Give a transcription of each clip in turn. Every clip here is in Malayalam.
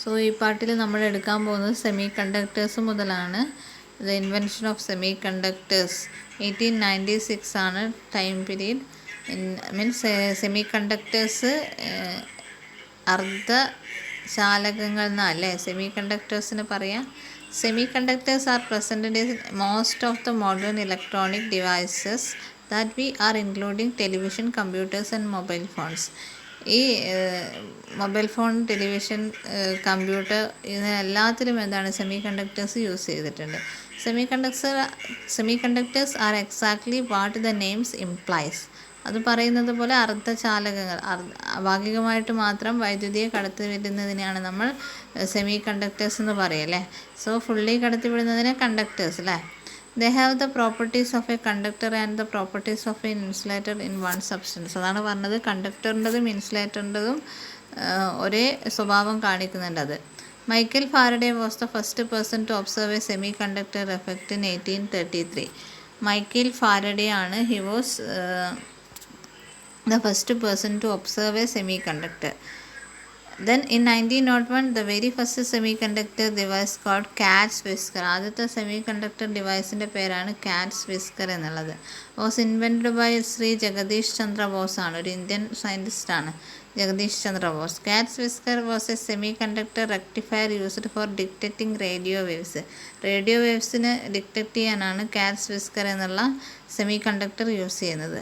സോ ഈ പാർട്ടിൽ നമ്മൾ എടുക്കാൻ പോകുന്നത് സെമി കണ്ടക്ടേഴ്സ് മുതലാണ്. The invention of semiconductors 1896 ആണ് time period. Means semiconductors അർദ്ധചാലകങ്ങൾ എന്നല്ലേ സെമി കണ്ടക്ടേഴ്സിന് പറയാം. Semiconductors are present in most of the modern electronic devices that we are including television, computers and mobile phones. ഈ മൊബൈൽ ഫോൺ, ടെലിവിഷൻ, കമ്പ്യൂട്ടർ ഇതിനെല്ലാത്തിലും എന്താണ് സെമി കണ്ടക്ടേഴ്സ് യൂസ് ചെയ്തിട്ടുണ്ട്. Semiconductors are exactly what the names implies. അത് പറയുന്നത് പോലെ അർദ്ധചാലകങ്ങൾ, ഭാഗികമായിട്ട് മാത്രം വൈദ്യുതിയെ കടത്തിവിടുന്നതിനെയാണ് നമ്മൾ സെമി കണ്ടക്ടേഴ്സ് എന്ന് പറയല്ലേ. സോ ഫുള്ളി കടത്തിവിടുന്നതിനെ കണ്ടക്ടേഴ്സ് അല്ലേ. They have the properties of a conductor and the properties of an insulator in one substance. അതാണ് പറഞ്ഞത്, കണ്ടക്ടറിൻ്റെതും ഇൻസുലേറ്ററിൻ്റെതും ഒരേ സ്വഭാവം കാണിക്കുന്നുണ്ട്. അത് Michael Faraday was the first person to observe a semi conductor effect in 1833. Michael Faraday ആണ്, he was the first person to observe a semiconductor. Then in 1901 the very first semiconductor device called Cat's whisker, ആദ്യത്തെ സെമികണ്ടക്ടർ ഡിവൈസിൻ്റെ പേരാണ് കാറ്റ്സ് വിസ്കർ എന്നുള്ളത്. Was invented by Shri Jagadish Chandra Bose ആണ്, ഒരു ഇന്ത്യൻ സയൻറ്റിസ്റ്റാണ് Jagadish Chandra Bose. Cat's whisker was a semi conductor rectifier used for detecting radio waves. Radio വേവ്സിന് ഡിറ്റക്റ്റ് ചെയ്യാനാണ് കാറ്റ്സ് വിസ്കർ എന്നുള്ള സെമി കണ്ടക്ടർ യൂസ് ചെയ്യുന്നത്.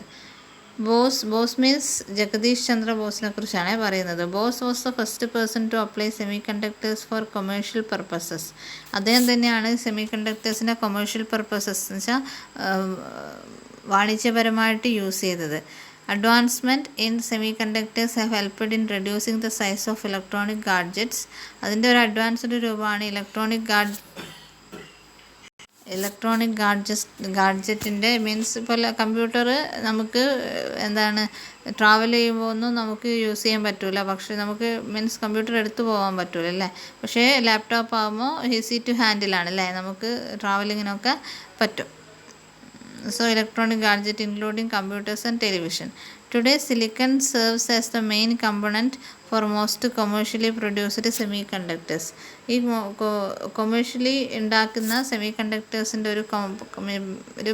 ബോസ് മീൻസ് ജഗദീഷ് ചന്ദ്ര ബോസിനെ കുറിച്ചാണ് പറയുന്നത്. Bose was the first person to apply semiconductors for commercial purposes. അദ്ദേഹം തന്നെയാണ് സെമി കണ്ടക്ടേഴ്സിൻ്റെ കൊമേഴ്ഷ്യൽ പർപ്പസസ് എന്ന് വെച്ചാൽ വാണിജ്യപരമായിട്ട് യൂസ് ചെയ്തത്. Advancement in semi conductors have helped in reducing the size of electronic gadgets. അതിൻ്റെ ഒരു അഡ്വാൻസ്ഡ് രൂപമാണ് ഇലക്ട്രോണിക് ഗാഡ്ജറ്റിൻ്റെ. മീൻസ് ഇപ്പോൾ കമ്പ്യൂട്ടർ നമുക്ക് എന്താണ് ട്രാവൽ ചെയ്യുമ്പോൾ ഒന്നും നമുക്ക് യൂസ് ചെയ്യാൻ പറ്റില്ല, പക്ഷേ നമുക്ക് മീൻസ് കമ്പ്യൂട്ടർ എടുത്തു പോകാൻ പറ്റില്ല അല്ലേ. പക്ഷേ ലാപ്ടോപ്പ് ആകുമ്പോൾ ഈസി ടു ഹാൻഡിലാണ് അല്ലേ, നമുക്ക് ട്രാവലിങ്ങിനൊക്കെ പറ്റും. So electronic gadget including computers and television. Today silicon serves as the main component for most commercially produced semiconductors. ഈ കൊമേഴ്ഷ്യലി ഉണ്ടാക്കുന്ന സെമി കണ്ടക്ടേഴ്സിൻ്റെ ഒരു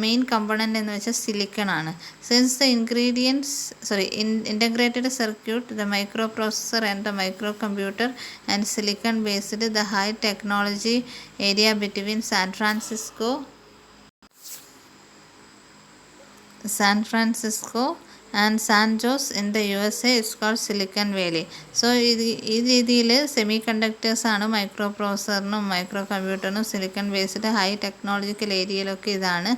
മെയിൻ കമ്പോണൻ്റ് എന്ന് വെച്ചാൽ സിലിക്കൺ ആണ്. Since the integrated circuit, the microprocessor and the microcomputer and silicon based the high technology area between San Francisco and San Jose in the USA is called Silicon Valley. So ഈ രീതിയിൽ സെമി കണ്ടക്ടേഴ്സാണ് മൈക്രോ പ്രോസസറിനും മൈക്രോ കമ്പ്യൂട്ടറിനും സിലിക്കൺ ബേസ്ഡ് ഹൈ ടെക്നോളജിക്കൽ ഏരിയയിലൊക്കെ ഇതാണ്.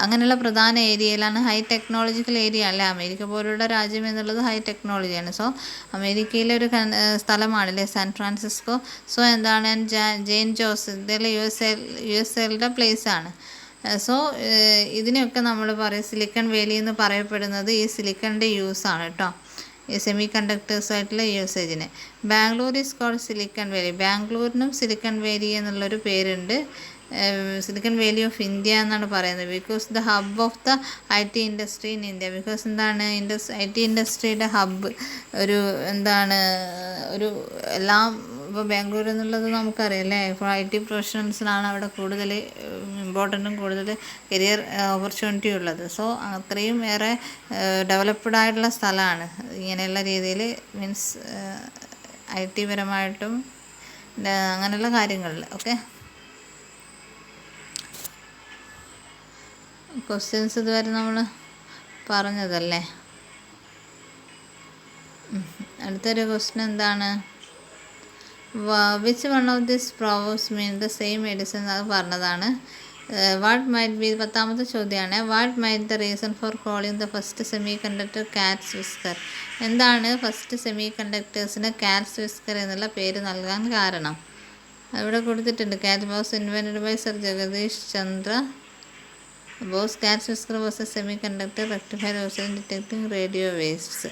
അങ്ങനെയുള്ള പ്രധാന ഏരിയയിലാണ് ഹൈ ടെക്നോളജിക്കൽ ഏരിയ അല്ലേ. അമേരിക്ക പോലുള്ള രാജ്യം എന്നുള്ളത് ഹൈ ടെക്നോളജിയാണ്. സോ അമേരിക്കയിലെ ഒരു സ്ഥലമാണല്ലേ സാൻ ഫ്രാൻസിസ്കോ. സോ എന്താണ് ജെയിൻ ജോസ് ഇതെല്ലാം USA പ്ലേസാണ്. സോ ഇതിനെയൊക്കെ നമ്മൾ പറയും സിലിക്കൺ വാലി എന്ന് പറയപ്പെടുന്നത് ഈ സിലിക്കണിൻ്റെ യൂസാണ് കേട്ടോ, ഈ സെമി കണ്ടക്ടേഴ്സായിട്ടുള്ള യൂസേജിന്. Bangalore is called Silicon Valley. ബാംഗ്ലൂരിനും സിലിക്കൺ വാലി എന്നുള്ളൊരു പേരുണ്ട്. സിലിക്കൺ വാലി ഓഫ് ഇന്ത്യ എന്നാണ് പറയുന്നത്. Because the hub of the IT industry in India. Because എന്താണ് IT ഇൻഡസ്ട്രിയുടെ ഹബ്ബ് ഒരു എല്ലാം ഇപ്പോൾ ബാംഗ്ലൂർ എന്നുള്ളത് നമുക്കറിയാം അല്ലേ. ഇപ്പോൾ IT പ്രൊഫഷണൽസിനാണ് അവിടെ കൂടുതൽ ഇമ്പോർട്ടൻറ്റും കൂടുതൽ കരിയർ ഓപ്പർച്യൂണിറ്റി ഉള്ളത്. സോ അത്രയും ഏറെ ഡെവലപ്ഡ് ആയിട്ടുള്ള സ്ഥലമാണ് ഇങ്ങനെയുള്ള രീതിയിൽ. മീൻസ് IT പരമായിട്ടും അങ്ങനെയുള്ള കാര്യങ്ങളിൽ. ഓക്കെ, ക്വസ്റ്റ്യൻസ് ഇതുവരെ നമ്മൾ പറഞ്ഞതല്ലേ. അടുത്തൊരു ക്വസ്റ്റ്യൻ എന്താണ്, which one of this proverbs mean the same medicine, അത് പറഞ്ഞതാണ്. വാട്ട് മൈറ്റ് ബി, 10ാമത്തെ ചോദ്യമാണ്, what might the reason for calling the first semi conductor cat's whisker. എന്താണ് ഫസ്റ്റ് സെമി കണ്ടക്ടേഴ്സിന് കാറ്റ്സ് വിസ്കർ എന്നുള്ള പേര് നൽകാൻ കാരണം? അവിടെ കൊടുത്തിട്ടുണ്ട്. Cat was invented by sir Jagadish Chandra Bose. Cat's whisker was a semi conductor rectifier used in detecting radio waves.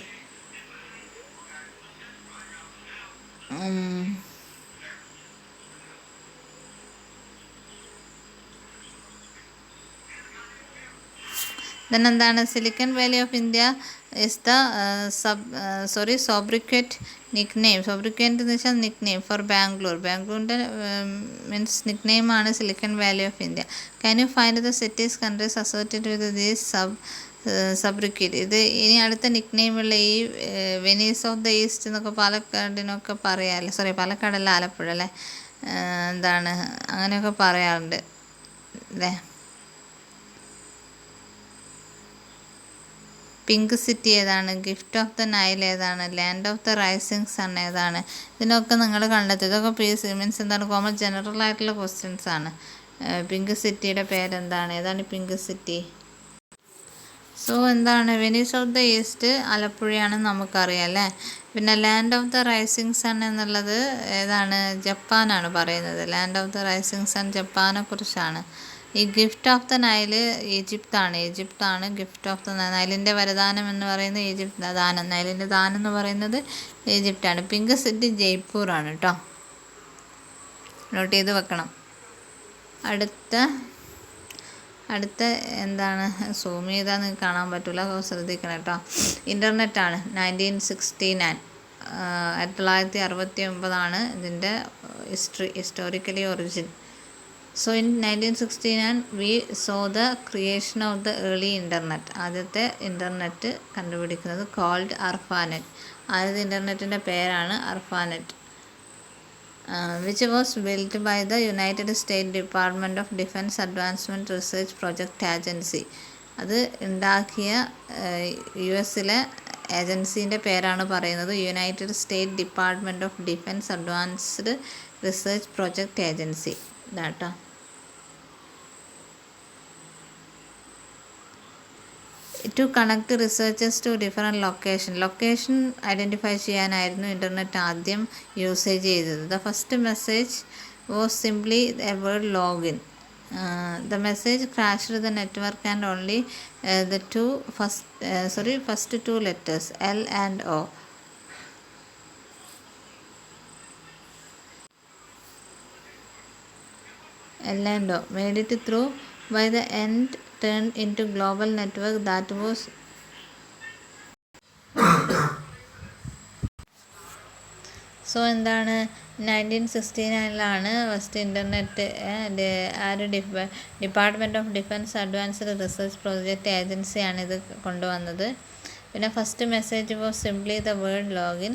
then എന്താണ് silicon Valley of India is the sobriquet nickname. Sobriquet എന്ന് വെച്ചാൽ nickname for Bangalore. ബാംഗ്ലൂരിൻ്റെ മീൻസ് nickname ആണ് Silicon Valley of India. Can you find the cities countries associated with this sobriquet? ഇത് ഇനി അടുത്ത നിക്നെയിമുള്ള ഈ വെനീസ് ഓഫ് ദ ഈസ്റ്റ് എന്നൊക്കെ പാലക്കാടിനൊക്കെ പറയാമല്ലേ, സോറി പാലക്കാടല്ല ആലപ്പുഴ അല്ലേ, എന്താണ് അങ്ങനെയൊക്കെ പറയാറുണ്ട് അല്ലേ. പിങ്ക് സിറ്റി ഏതാണ്, ഗിഫ്റ്റ് ഓഫ് ദ നൈൽ ഏതാണ്, land of the rising sun ഏതാണ്, ഇതിനൊക്കെ നിങ്ങൾ കണ്ടെത്തുക. ഇതൊക്കെ മീൻസ് എന്താണ് കോമൺ ജനറൽ ആയിട്ടുള്ള ക്വസ്റ്റ്യൻസ് ആണ്. പിങ്ക് സിറ്റിയുടെ പേരെന്താണ്, ഏതാണ് പിങ്ക് സിറ്റി? സോ എന്താണ് വെനീസ് ഓഫ് ദ ഈസ്റ്റ് ആലപ്പുഴയാണെന്ന് നമുക്കറിയാം അല്ലേ. പിന്നെ land of the rising sun എന്നുള്ളത് ഏതാണ്, ജപ്പാനാണ് പറയുന്നത്. Land of the rising sun ജപ്പാനെ കുറിച്ചാണ്. ഈ ഗിഫ്റ്റ് ഓഫ് ദ നൈല് ഈജിപ്താണ് ഗിഫ്റ്റ് ഓഫ് ദ നൈലിൻ്റെ വരദാനം എന്ന് പറയുന്നത് ഈജിപ്റ്റ് ദാനം, നൈലിൻ്റെ ദാനം എന്ന് പറയുന്നത് ഈജിപ്റ്റാണ്. പിങ്ക് സിറ്റി ജയ്പൂറാണ് കേട്ടോ, നോട്ട് ചെയ്ത് വെക്കണം. അടുത്ത എന്താണ്, സൂം ചെയ്താൽ നിങ്ങൾക്ക് കാണാൻ പറ്റില്ല, ശ്രദ്ധിക്കണം കേട്ടോ. ഇൻ്റർനെറ്റാണ് 1969, 1969 ഇതിൻ്റെ historically origin. So in 1969 we saw the creation of the early internet. ആദ്യത്തെ ഇൻ്റർനെറ്റ് കണ്ടുപിടിക്കുന്നത് കോൾഡ് ARPANET. ആദ്യത്തെ ഇൻ്റർനെറ്റിൻ്റെ പേരാണ് ARPANET, which was built by the United States Department of Defense Advancement Research Project Agency. അത് ഉണ്ടാക്കിയ US-ലെ ഏജൻസീൻ്റെ പേരാണ് പറയുന്നത് United State Department of Defense Advanced Research Project Agency. ഇതാട്ടോ. To connect researchers to different location identify ചെയ്യാനായിരുന്നു ഇൻ്റർനെറ്റ് ആദ്യം യൂസേജ് ചെയ്തത്. The first message was simply a word login. The message crashed the network and only the first two letters L and O. Made it through by the end turned into global network that was so എന്താണ് 1969 first internet department of Defense Advanced Research project ഏജൻസിയാണ് ഇത് കൊണ്ടുവന്നത്. പിന്നെ first message was simply the word login.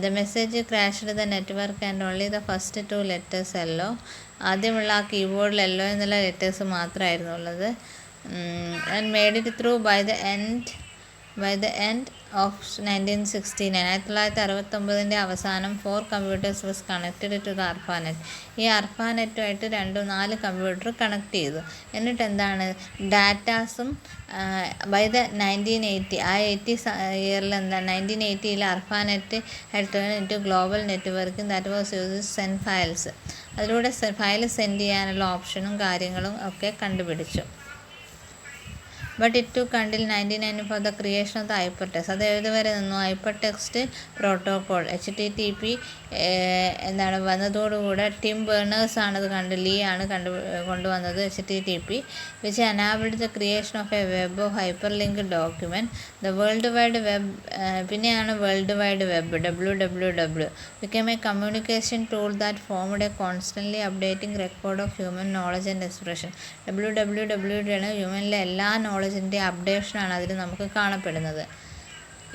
The message crashed the network and only the first two letters എല്ലോ. ആദ്യമുള്ള ആ കീബോർഡിൽ എല്ലോ എന്നുള്ള ലെറ്റേഴ്സ് മാത്രമായിരുന്നു ഉള്ളത്. And made it through by the end of 1969. 1969 അവസാനം 4 computers was connected to the ARPANET. ഈ ARPANET-ആയിട്ട് 4 കമ്പ്യൂട്ടർ കണക്ട് ചെയ്തു. എന്നിട്ട് എന്താണ് ഡാറ്റാസും ബൈ ദ 1980 ഇയറിൽ എന്താണ് 1980 ARPANET had turned into global networking that was used to send files. അതിലൂടെ ഫയൽ സെൻഡ് ചെയ്യാനുള്ള ഓപ്ഷനും കാര്യങ്ങളും ഒക്കെ കണ്ടുപിടിച്ചു. But it took until 1990 for the creation of the hypertext. അത് ഏതുവരെ നിന്നു, ഹൈപ്പർടെക്സ്റ്റ് പ്രോട്ടോകോൾ HTTP എന്താണ് വന്നതോടുകൂടെ ടിം ബേണേഴ്സ് ആണത് കൊണ്ടുവന്നത് HTTP, which enabled the creation of a web of hyperlinked document. The World Wide Web പിന്നെയാണ് world wide web WWW became a communication tool that formed a constantly updating record of human knowledge and expression. WWW ആണ് ഹ്യൂമനിലെ എല്ലാ നോളജിൻ്റെ അപ്ഡേഷനാണ് അതിൽ നമുക്ക് കാണപ്പെടുന്നത്.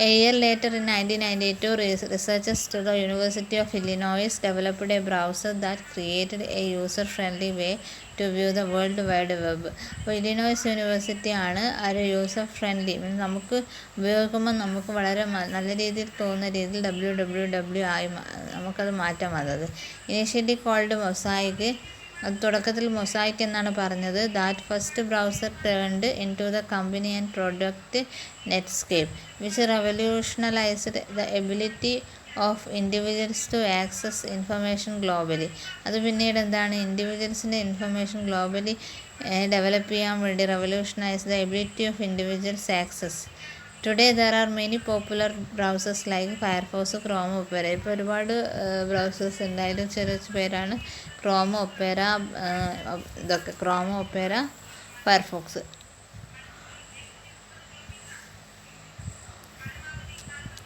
A year later in 1992, researchers to the University of Illinois developed a browser that created a user-friendly way to view the World Wide Web. അപ്പോൾ ഇല്ലിനോയ്സ് യൂണിവേഴ്സിറ്റി ആണ് ഒരു യൂസർ ഫ്രണ്ട്ലി നമുക്ക് ഉപയോഗിക്കുമ്പോൾ നമുക്ക് വളരെ നല്ല രീതിയിൽ തോന്നുന്ന രീതിയിൽ WWW ആയി നമുക്കത് മാറ്റാം. അതത് ഇനീഷ്യലി കോൾഡ് മൊസായിക്. അത് തുടക്കത്തിൽ മൊസായിക് എന്നാണ് പറഞ്ഞത്. That first browser turned in to the company and product Netscape, which revolutionised the ability of individuals to access information globally. അത് പിന്നീട് എന്താണ് ഇൻഡിവിജ്വൽസിൻ്റെ ഇൻഫർമേഷൻ ഗ്ലോബലി ഡെവലപ്പ് ചെയ്യാൻ വേണ്ടി revolutionise the ability of individuals access. Today there are many popular browsers like Firefox, Chrome, Opera. ഇപ്പോൾ ഒരുപാട് ബ്രൗസേഴ്സ് ഉണ്ട്. അതിൽ ചെറിയ പേരാണ് ക്രോം, ഒപ്പേര, ഇതൊക്കെ Chrome, Opera, Firefox.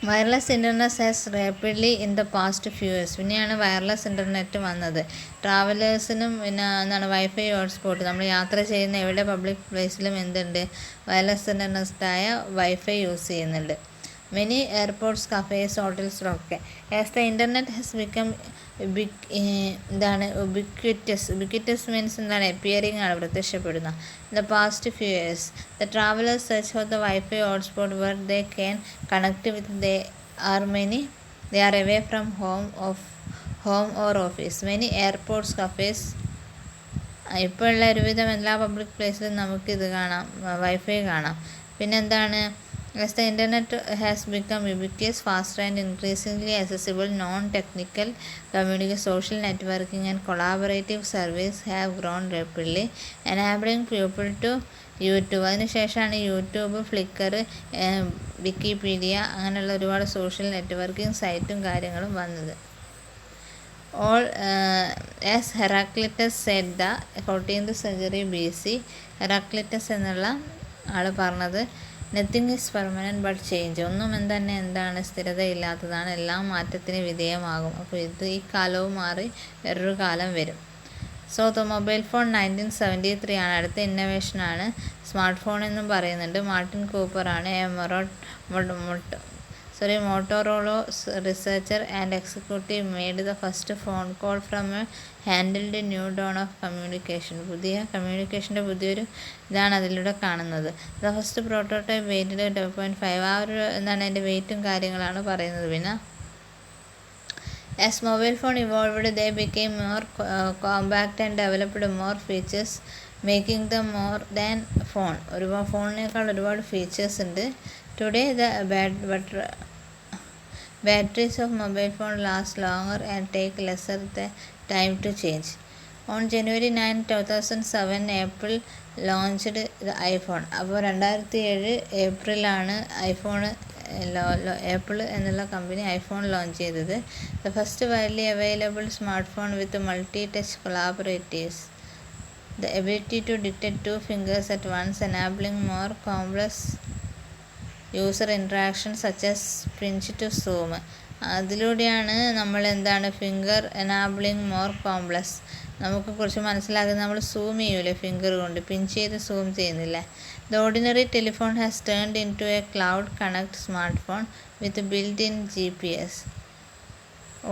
Wireless internet has rapidly in the past few years. പിന്നെയാണ് വയർലെസ് ഇൻ്റർനെറ്റ് വന്നത്. ട്രാവലേഴ്സിനും പിന്നെ എന്താണ് വൈഫൈ ഹോട്ട്സ്പോട്ട്, നമ്മൾ യാത്ര ചെയ്യുന്ന എവിടെ പബ്ലിക് പ്ലേസിലും എന്തുണ്ട്, വയർലെസ് ഇൻ്റർനെറ്റായ വൈഫൈ യൂസ് ചെയ്യുന്നുണ്ട്. മെനി എയർപോർട്ട്സ്, കഫേസ്, ഹോട്ടൽസിലൊക്കെ. As the internet has become എന്താണ് ഉബിക്വിറ്റസ് മീൻസ് എന്താണ് അപ്പിയറിംഗ് ആണ്, പ്രത്യക്ഷപ്പെടുന്ന. The past few years the travellers search for the wifi hotspot where they can connect with they are away from home or office. Many airports, cafes. ഇപ്പോൾ ഉള്ള ഒരുവിധം എല്ലാ പബ്ലിക് പ്ലേസിലും നമുക്കിത് കാണാം, വൈഫൈ കാണാം. പിന്നെന്താണ്, as the internet has become ubiquitous, faster and increasingly accessible, non-technical communication, social networking and collaborative service have grown rapidly, enabling people to YouTube. അതിനുശേഷമാണ് യൂട്യൂബ്, ഫ്ലിക്കർ, വിക്കിപീഡിയ അങ്ങനെയുള്ള ഒരുപാട് സോഷ്യൽ നെറ്റ്വർക്കിംഗ് സൈറ്റും കാര്യങ്ങളും വന്നത്. All as Heraclitus said the 14th century BC. Heraclitus എന്നുള്ള ആൾ പറഞ്ഞത്, nothing is permanent but change. ഒന്നും എന്താണ് സ്ഥിരതയില്ലാത്തതാണ്, എല്ലാം മാറ്റത്തിന് വിധേയമാകും. അപ്പോൾ ഈ കാലവും മാറി വേറൊരു കാലം വരും. സോ ദ മൊബൈൽ ഫോൺ 1973 ആണ്. അടുത്ത ഇന്നോവേഷനാണ് സ്മാർട്ട് ഫോൺ എന്നും പറയുന്നുണ്ട്. മാർട്ടിൻ കൂപ്പറാണ് Motorola researcher and executive made the first phone call from a handheld new dawn of communication. കമ്മ്യൂണിക്കേഷൻ്റെ പുതിയൊരു ഇതാണ് അതിലൂടെ കാണുന്നത്. The first prototype weighted 2.5. ആ ഒരു അതിൻ്റെ വെയ്റ്റും കാര്യങ്ങളാണ് പറയുന്നത്. പിന്നെ as mobile phone evolved, they became more compact and developed more features, making them more than phone. ഫോണിനേക്കാൾ ഒരുപാട് ഫീച്ചേഴ്സ് ഉണ്ട്. Today the batteries of mobile phone last longer and take lesser time to change. On January 9, 2007, Apple launched the iPhone. അപ്പോൾ 2007 ഏപ്രിലാണ് ആപ്പിൾ എന്നുള്ള കമ്പനി ഐഫോൺ ലോഞ്ച് ചെയ്തത്. The first widely available smart phone with multi touch collaboratives. The ability to detect 2 fingers at once, enabling more complex user interaction such as pinch to zoom. അതിലൂടെയാണ് നമ്മൾ ഫിംഗർ എനാബിളിങ് മോർ കോംപ്ലക്സ്. നമുക്ക് കുറച്ച് മനസ്സിലാക്കുന്നത്, നമ്മൾ സൂം ചെയ്യൂലേ ഫിംഗർ കൊണ്ട്, പിഞ്ച് ചെയ്ത് സൂം ചെയ്യുന്നില്ലേ. The ordinary telephone has turned in to a cloud connect smart phone with built in GPS.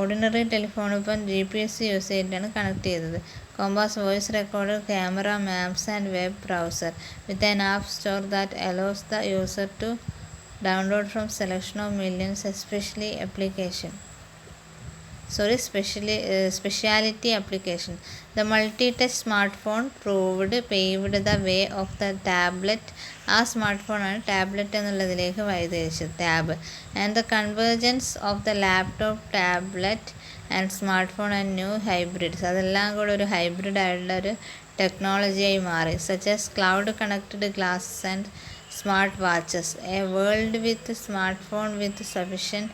Ordinary telephone ഇപ്പം GPS യൂസ് ചെയ്തിട്ടാണ് കണക്ട് ചെയ്തത്. Compass voice recorder, camera, maps and web browser with an app store that allows the user to download from selection of millions specialty application. The multi-touch smartphone paved the way of the tablet. ആ സ്മാർട്ട് ഫോണാണ് ടാബ്ലറ്റ് എന്നുള്ളതിലേക്ക് വഴിതെളിച്ചത്, tab. And the convergence of the laptop, tablet and smartphone and new hybrids. അതെല്ലാം കൂടെ ഒരു ഹൈബ്രിഡ് ആയിട്ടുള്ള ഒരു ടെക്നോളജിയായി മാറി. Such as cloud connected glasses and smart watches. A world with smartphone with sufficient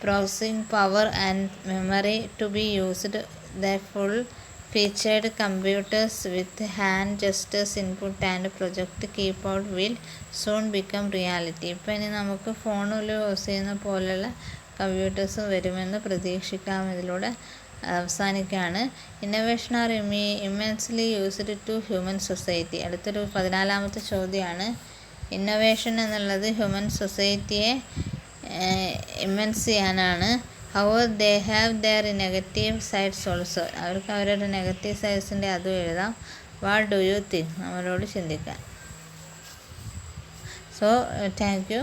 processing power and memory to be used. The full-featured computers with hand gestures, input and project keyboard will soon become reality. ഇപ്പം ഇനി നമുക്ക് ഫോണിൽ യൂസ് ചെയ്യുന്ന പോലെയുള്ള കമ്പ്യൂട്ടേഴ്സും വരുമെന്ന് പ്രതീക്ഷിക്കാം. ഇതിലൂടെ അവസാനിക്കുകയാണ്. Innovation are immensely used to human society. അടുത്തൊരു 14ാമത്തെ ചോദ്യമാണ്. ഇന്നോവേഷൻ എന്നുള്ളത് ഹ്യൂമൻ സൊസൈറ്റിയെ ഇമ്മൻസ് ചെയ്യാനാണ്. However they have their negative sides also. അവർക്ക് അവരുടെ നെഗറ്റീവ് സൈഡ്സിൻ്റെ അതും എഴുതാം. വാട്ട് ഡു യു തിങ്ക്, നമ്മളോട് ചിന്തിക്കാൻ. So thank you.